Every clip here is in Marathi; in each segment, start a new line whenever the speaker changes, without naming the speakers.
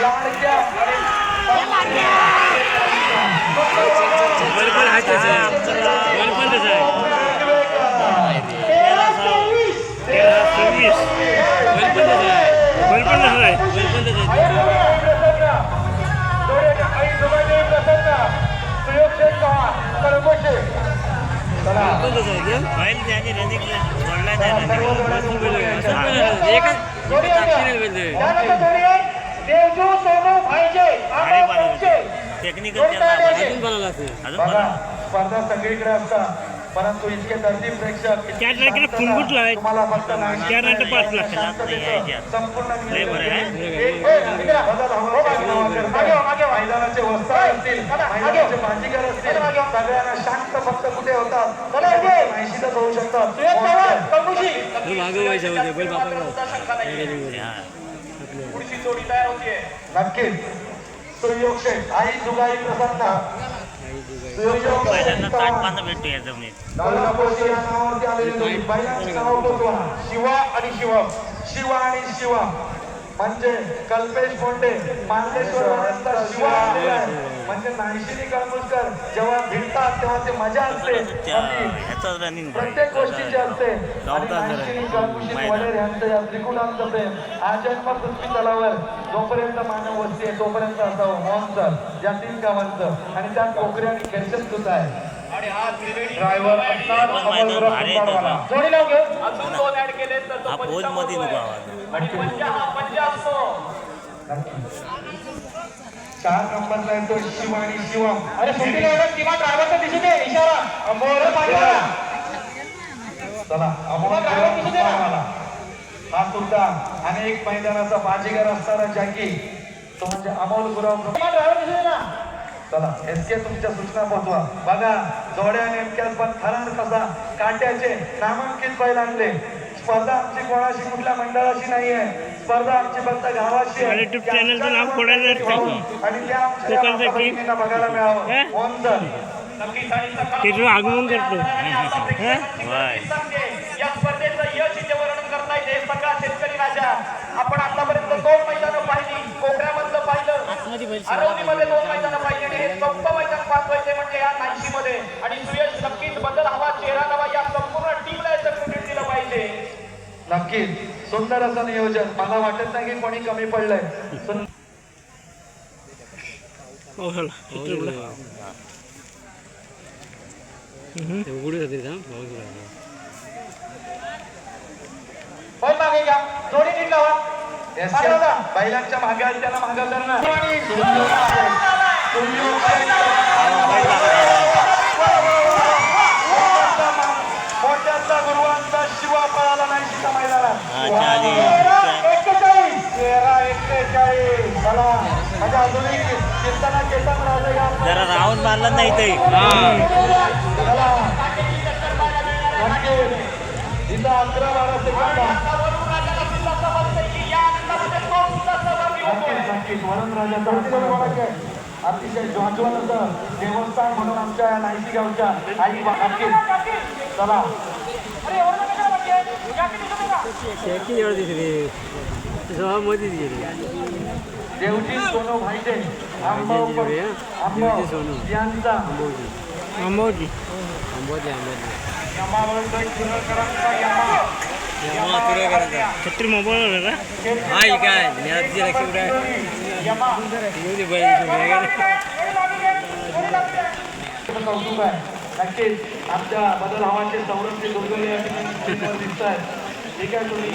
लाडक्या स्पर्धा सगळीकडे असतात परंतु इतके दर्दी प्रेक्षक तुम्हाला फक्त मैदानाचे वस्ताद असतील मैदानाचे मांडीकर असतील सगळ्यांना शांत फक्त कुठे होतात माहितीच होऊ शकतात पुढची जोडी तयार होतीये नक्कीच सुयोग शेठ आई जुगाई प्रसन्न शिवा आणि शिवम शिवा आणि शिवम म्हणजे कल्पेश कोंडे मानलेश्वर शिवा आलेला आहे म्हणजे नाशिनी कळमुसकर जेव्हा भिडतात तेव्हा ते मजा असते प्रत्येक गोष्टीची असते नाशिनी कळमुशी वडेर यांचं या त्रिकुटांचं प्रेम आजन्म पृथ्वी तलावर जोपर्यंत मानव वस्ती आहे तोपर्यंत असावं मोहनचं या 3 गावांचं आणि त्यात कोकरे आणि खेळचंद सुद्धा आहे आणि हा ड्रायव्हर असणार जोडी लाव घे अजून 2 ऍड केले तर तो पोज मध्ये नको आवाज आणि पंजा हा पंजा असतो 4 नंबरला येतो शिव आणि शिवम अरे सुट्टीला एवढा किंवा ड्रायव्हरचा दिसू दे इशारा अमोल पाटील चला अमोल ड्रायव्हर दिसू दे मला हा सुद्धा अनेक मैदानाचा बाजीगर असणारा जॅकी तो म्हणजे अमोल गुराव ड्रायव्हर दिसू दे ना चला एसके तुमच्या सूचना पोहोचवा बघा जोड्या नेमक्याच पण थरार कसा काट्याचे नामांकित बैल आणले स्पर्धा आमची कोणाशी कुठल्या मंडळाशी नाहीये स्पर्धा आमची फक्त गावाशी आहे YouTube चॅनलचं नाव कोणाचं आणि त्या आमच्या बघायला मिळावं कोण तर नक्कीच आगमन करतो या स्पर्धेचं यश इथे वर्णन करता येते सगळा शेतकरी राजा आपण आतापर्यंत 2 मैदानं पाहिली कोकऱ्यामधलं पाहिलं आरवलीमध्ये 2 मैदानं पाहिली आणि हे 4थं मैदान पाहतोय म्हणजे या 80 मध्ये आणि सुयश नक्कीच बदल हवा चेहरा नवा या संपूर्ण टीमला याचं क्रेडिट दिलं पाहिजे नक्कीच सुंदर असं नियोजन मला वाटत नाही की कोणी कमी पडलंय मागे घ्या जोडी नीट लावा बैलांच्या मागे त्याला मागे करणार मोठ्यांचा गुरुवांचा शिवा पळाला नाही शिका मैदानात 41 चला म्हणजे अजूनही कीर्तना केतन राजे जरा राऊंड मारला नाही ते इथं 11-12 सेकंद म्हणून राजा अतिशय ज्वाज्वल असं देवस्थान म्हणून आमच्या नाईसी गावच्या आई नक्कीच चला देवजी सोनू भाईजे यांचा आंबोजी छत्री मोबाईल काय नक्कीच आमच्या बदल हवाचे सौरभचे दुर्गले दिसत आहेत ठीक आहे तुम्ही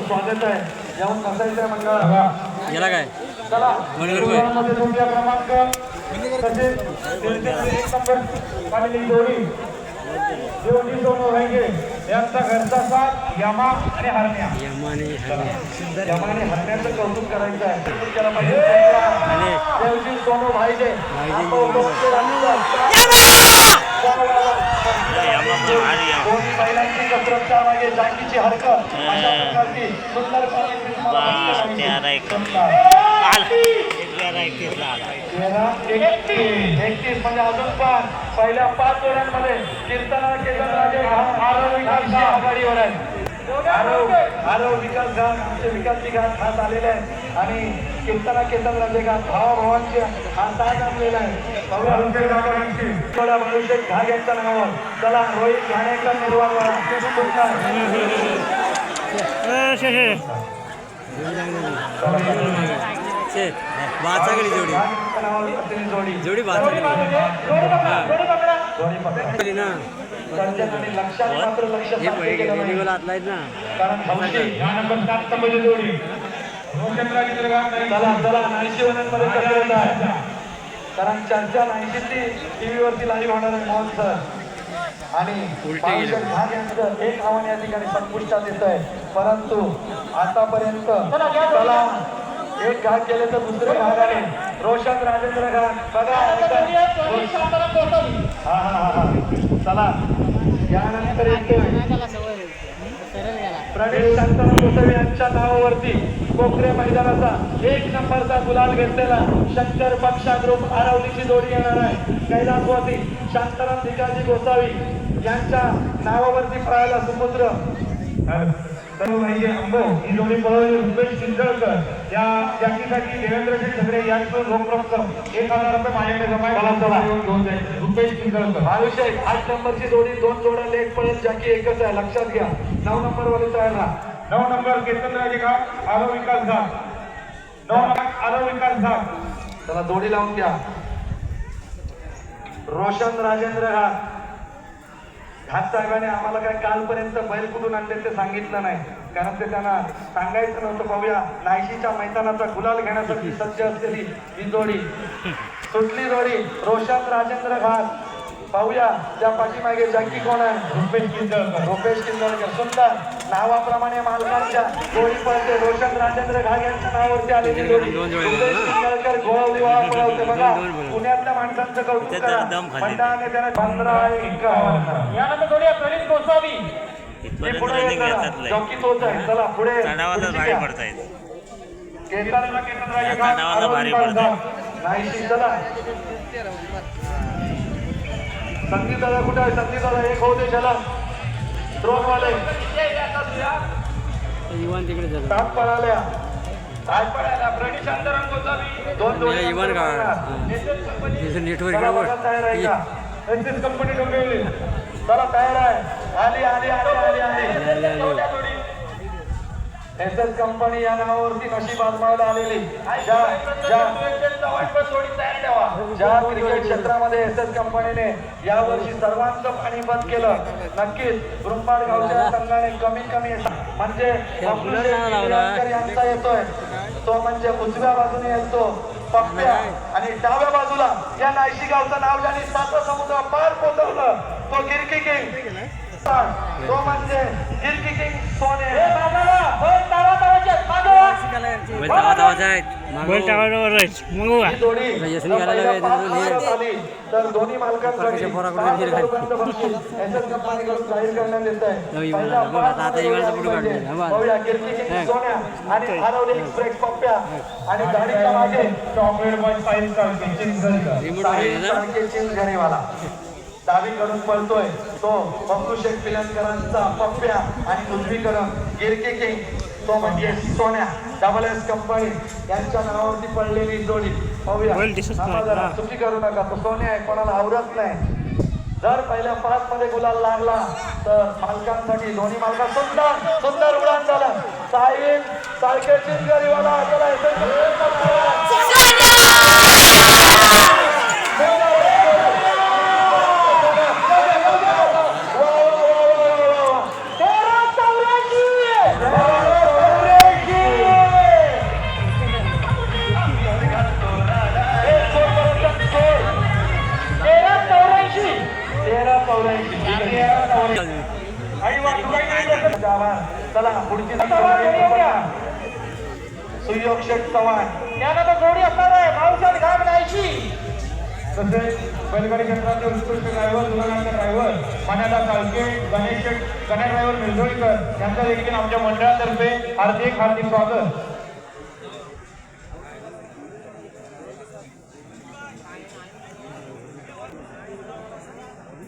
स्वागत आहे जेवण बसायचं आहे मंडळ काय चला क्रमांक तसेच 1 नंबर पाहिलेली जोडी देवजी सोनू भाईगे यांचा घरचा साथ यमा आणि हरण्या हरण्याचं कौतुक करायचं आहे देवजी सोनू भाईगे बैलांची कसरतच्या मागे जाकीची हरकत अशा प्रकारची सुंदर 31 म्हणजे अजून पण पहिल्या 5 जोड्यांमध्ये कीर्तना केतन राजे आघाडीवर आहे आरव विकास घाट आमचे विकासजी घाट खास आलेले आहेत आणि कीर्तन राजे घाट भावाभावांचे हा साथ आणलेला आहे. थोड्या बाळूशेठ घाट यांच्या नावावर चला रोहित घाणेकर निर्वाळवाडा जोडी लक्षात मात्र लक्ष कारण चर्चा 90 टीव्ही वरती लाईव्ह होणार आहे मोहन सर आणि भाग यांचं एक आव्हान या ठिकाणी संपुष्टात येत आहे. परंतु आतापर्यंत चला एक घाट गेले तर दुसरे घाट आले. रोशन राजेंद्र घाट बघा हा चला यानंतर प्रणीत शांताराम गोसावी यांच्या नावावरती कोकरे मैदानाचा 1 नंबरचा गुलाल घेतलेला शंकर पक्षा ग्रुप आरवलीची जोडी येणार आहे. कैलासवासी शांताराम भिकाजी गोसावी यांच्या नावावरती पळायला सुपुत्र ही जोडी पळवली रुपेश चिंचळकर या जातीसाठी देवेंद्र सिंग झगडे यांच्याकडून रोख रक्कम 1000 रुपये माझ्याकडे जमा रुपेश चिंचळकर. बाळूशे 8 नंबरची जोडी 2 जोड्या लेग पळत जाकी एकच आहे लक्षात घ्या. 9 नंबर वाली तयार 9 नंबर कीर्तनराजे घाट आरव विकास घाट 9 नंबर आरव विकास घाट त्याला जोडी लावून घ्या. रोशन राजेंद्र घाट घाट साहेबांनी आम्हाला काय कालपर्यंत बैल कुठून आणले ते सांगितलं नाही कारण ते त्यांना सांगायचं नव्हतं. पाहूया नायशीच्या मैदानाचा गुलाल घेण्यासाठी सज्ज असलेली ही जोडी सुटली जोडी रोशन राजेंद्र घाट. पाहूया त्या पाठीमागे जाकी कोण आहे रुपेश किंजळकर सुंदर नावाप्रमाणे मालकांच्या जोडी पळते. रोशन राजेंद्र घाट यांच्या नावावरती आलेली जोडी रुपेश किंजळकर गोळ विवाह पळवते. बघा पुण्यातल्या माणसांचं कौतुक करा. मंडळाने त्याला 15-51 यानंतर जोडी प्रणीत गोसावी चौकी तोच आहे. चला पुढे नाहीशी चला संदीप दादा कुठे आहे? संदीप दादा एक होते चला ड्रोन वाले ताक पळाल्या आज पळाल्या प्रणीत शांताराम गोसावी 2 जोडी कंपनी डोंबिवली चला तयार आहे. आली एसएस कंपनी या नावावरती नशीब आजमावला आलेली ज्या क्रिकेट क्षेत्रामध्ये एसएस कंपनीने यावर्षी सर्वांचं पाणी बंद केलं. नक्कीच ब्रह्मांड गावच्या संघाने कमी म्हणजे यांचा येतोय तो म्हणजे उजव्या बाजूने येतो पप्प्या आणि डाव्या बाजूला या नायशी गावचं नाव ज्यांनी 7 समुद्र पार पोहोचवलं तो गिरकी किंग तो म्हणजे गिरकी किंग सोने तर दोन्ही मालकांसाठी सोन्या आणि हरवली एक्सप्रेस पप्प्या आणि गाडीच्या मागे चॉकलेट बॉय घरीवाला डावीकडून पळतोय तो बंधू शेख पिलनकरांचा पप्प्या आणि उजवीकडून गिरकी किंग तो म्हणजे सोन्या डबल-एस कंपनी यांच्या नावावरती पडलेली जोडी. पाहूया चुकी करू नका तो सोन्या आहे कोणाला आवडत नाही. जर पहिल्या 5 मध्ये गुलाल लागला तर मालकांसाठी दोन्ही मालका सुंदर उडान झालं. साहिल सारखे चिंचगरीवाला चला पुढची सुयोग शेठ चव्हाण यानंतर जोडी असणार आहे भाऊसाहेब घाट नायशी. तसेच बैलगाडी क्षेत्राचे उत्कृष्ट ड्रायव्हर दुलानाचा ड्रायव्हर मान्यता कालके गणेश ड्रायव्हर मिरजोळीकर यांचं देखील आमच्या मंडळातर्फे हार्दिक स्वागत.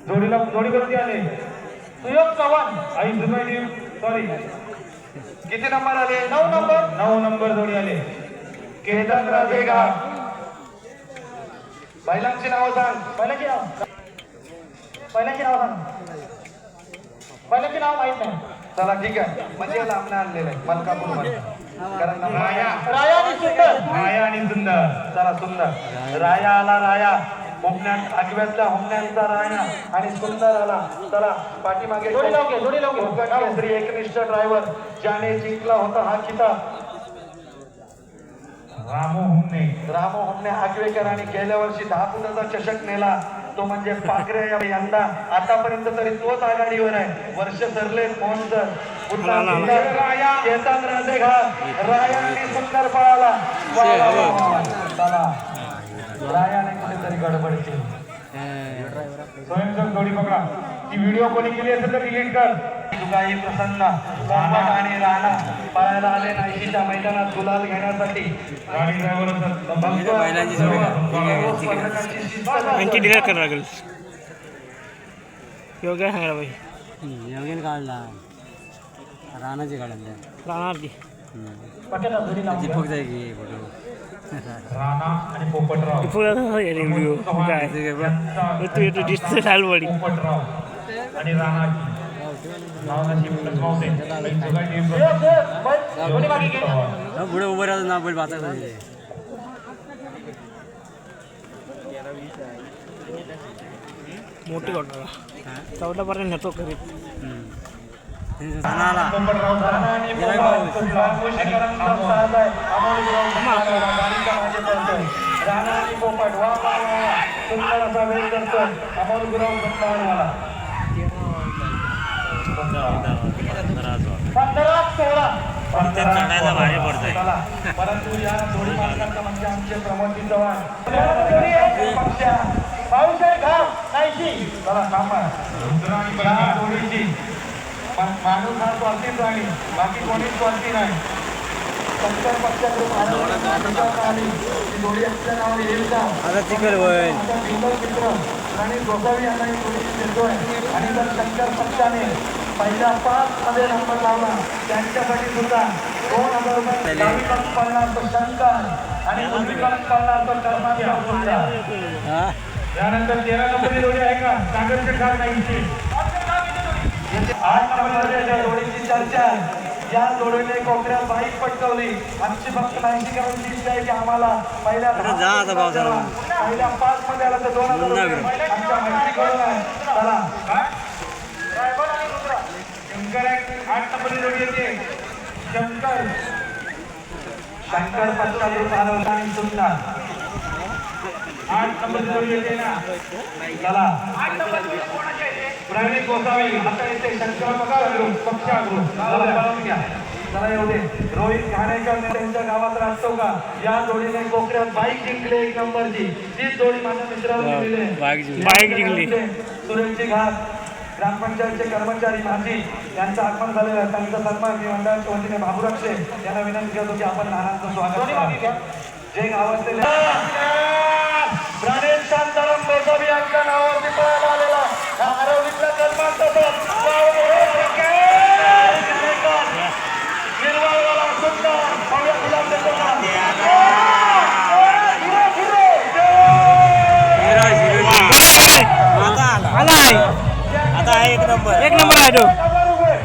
जोडी करून आले सुयोग चव्हाण आई जुमाई सॉरी किती नंबर आले 9 नंबर जोडी आले केतन राजेगा बैलांची नाव सांग बैलांची नाव माहित नाही चला ठीक आहे म्हणजे लांबणे आणलेलं आहे मलकापूर मध्ये कारण राया आणि सुंदर चला सुंदर राया आला राया होमण्यात आगव्यातल्या होमण्यांचा राया आणि सुंदर आला चला पाठीमागे जोडी लावून श्री एकनिष्ठ ड्रायव्हर ज्याने जिंकला होता हा किताब रामो होमणे आगवेकरांनी गेल्या वर्षी 10 फुटाचा चषक नेला तो म्हणजे पाखरे यंदा आतापर्यंत तरी तोच आघाडीवर आहे वर्ष सरले मोहन सर केतन राजेगा रायांनी सुंदर पळाला चला रायाने कुठेतरी गडबड केली स्वयंसेवक जोडी पकडा ती व्हिडिओ कोणी केली असेल तर डिलीट कर तुकाई प्रसन्न आणि राणा पळायला आले नाशिकच्या मैदानात गुलाल घेण्यासाठी गाडी
डिलीट करावं लागेल योग्य सांगा भाई
योग्य काढला राणाची काढली
राहणार
दीपक जायची फोटो
राणा आणि पोपटराव
व्हिडिओ काय तू येतो दिसतो लालवाडी
पोपटराव आणि राणाची
पुढे उभं राहतो ना बैल पाहता
मोठी घटना 14 पर्यंत नेतो करीत
चढायला भारी पडतंय
परंतु या जोडी मालकांचा म्हणजे आमचे प्रमोदजी चव्हाण जोडीची माणूस हा स्वार्थी प्राणी बाकी कोणीच स्वार्थी नाही शंकर पक्षाकडून जोडी आपल्या नावाने येईल का मित्र आणि गोसावी यांना ही जोडी देतोय आणि जर शंकर पक्षाने पहिल्या 5 मध्ये नंबर लावला त्यांच्यासाठी सुद्धा 2000 रुपये डावीकडून पडणार तो शंकर आणि उजवीकडून पडणार तो कर्माचा सुंदर त्यानंतर 13 नंबरची जोडी आहे का सागरचे ठार नाहीची 8 नंबरच्या जोडीची चर्चा या जोडीने कोकऱ्यात बाईक पटकवली आमची फक्त 90 करांची इच्छा आहे की आम्हाला पहिल्या 5 मध्ये आला तर 2000 रुपये आमच्या मैत्रीकडून आहे चला शंकर 8 नंबरची जोडी येते शंकर पक्षाकडून आला आणि सुंदर 8 नंबरची जोडी येते ना चला प्रणित गोसावी आता येते शंकर पक्षाकडून घ्या चला येऊ दे रोहित घाणेकर त्यांच्या गावात राहतो का या जोडीने कोकऱ्यात बाईक जिंकले 1 नंबरची तीच जोडी माझ्या मित्रांनी दिली
बाईक जिंकली
सुरेशची घाट ग्रामपंचायतचे कर्मचारी माझी यांचं आगमन झालेलं आहे त्यांचा सन्मान मी मंडळाच्या वतीने बाबूराक्षे यांना विनंती करतो की आपण नानांचं स्वागत करा जे गावातले प्रणित शांताराम गोसावी यांच्या नावावरती पळायला आलेला आरोग्याचा सन्मान निर्वाळवाला सुंदर भव्य गुलाब देतो
आता 1 नंबर
आहे तो
1000 रुपये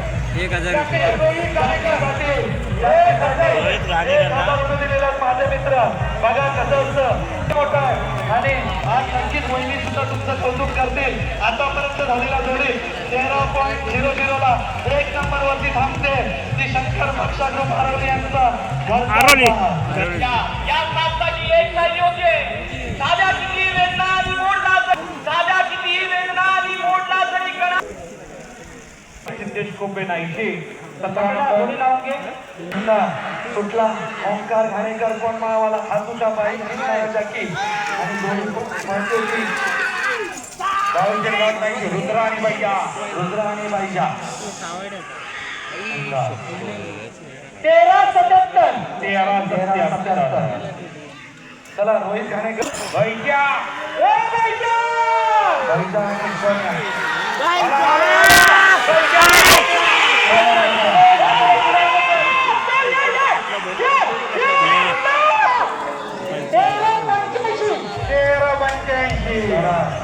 माझे मित्र बघा कसं असतं मोठं आहे आणि आज नक्कीच वहिनी सुद्धा तुमचं कौतुक करतील आतापर्यंत झालेला जोडी 13.00 ला 1 नंबर वरती थांबते ती शंकर पक्षा ग्रुप आरोली यांचा
आरोली
या साथाची एक झाली होते साध्या किती वेदना आणि मोडला तरी कणा
सिद्धेश कोंबे नाहीशी 17 जोडी लावून घे सुटला ओंकार घाणेकर कोण मावाला हातूचा बाई जॅकी आणि जोडी खूप महत्वाची गावाचे नाही रुद्र आणि बाईजा 1377 चला रोहित घाणेकर बाईजा बाईजा 85